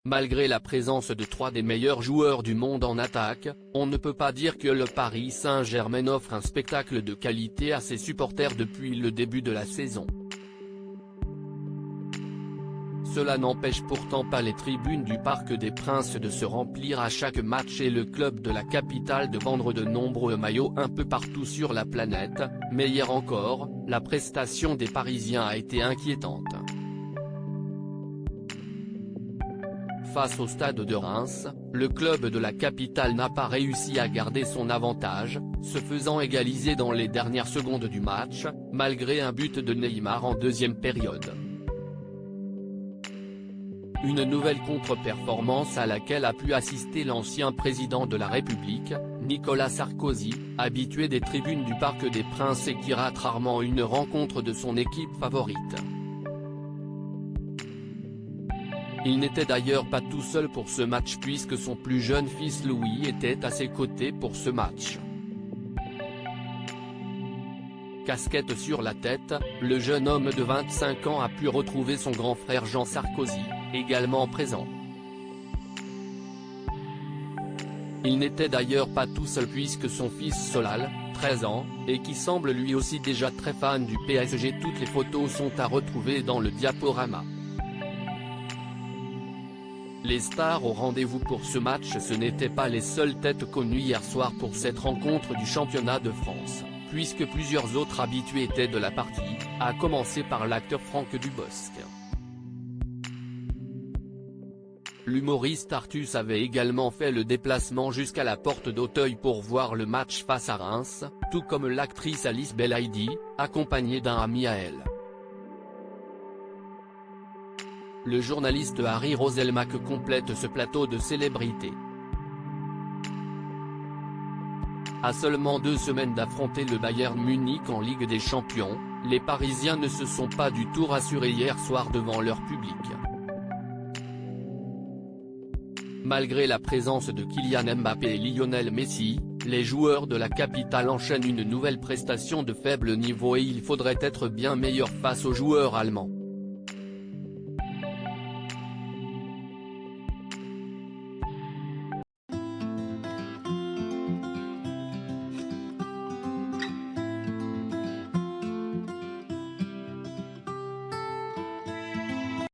Malgré la présence de 3 des meilleurs joueurs du monde en attaque, on ne peut pas dire que le Paris Saint-Germain offre un spectacle de qualité à ses supporters depuis le début de la saison. Cela n'empêche pourtant pas les tribunes du Parc des Princes de se remplir à chaque match et le club de la capitale de vendre de nombreux maillots un peu partout sur la planète, mais hier encore, la prestation des Parisiens a été inquiétante. Face au stade de Reims, le club de la capitale n'a pas réussi à garder son avantage, se faisant égaliser dans les dernières secondes du match, malgré un but de Neymar en deuxième période. Une nouvelle contre-performance à laquelle a pu assister l'ancien président de la République, Nicolas Sarkozy, habitué des tribunes du Parc des Princes et qui rate rarement une rencontre de son équipe favorite. Il n'était d'ailleurs pas tout seul pour ce match puisque son plus jeune fils Louis était à ses côtés pour ce match. Casquette sur la tête, le jeune homme de 25 ans a pu retrouver son grand frère Jean Sarkozy, également présent. Il n'était d'ailleurs pas tout seul puisque son fils Solal, 13 ans, et qui semble lui aussi déjà très fan du PSG, toutes les photos sont à retrouver dans le diaporama. Les stars au rendez-vous pour ce match, ce n'étaient pas les seules têtes connues hier soir pour cette rencontre du championnat de France, puisque plusieurs autres habitués étaient de la partie, à commencer par l'acteur Franck Dubosc. L'humoriste Artus avait également fait le déplacement jusqu'à la porte d'Auteuil pour voir le match face à Reims, tout comme l'actrice Alice Belaïdi, accompagnée d'un ami à elle. Le journaliste Harry Roselmack complète ce plateau de célébrités. À seulement 2 semaines d'affronter le Bayern Munich en Ligue des Champions, les Parisiens ne se sont pas du tout rassurés hier soir devant leur public. Malgré la présence de Kylian Mbappé et Lionel Messi, les joueurs de la capitale enchaînent une nouvelle prestation de faible niveau et il faudrait être bien meilleur face aux joueurs allemands.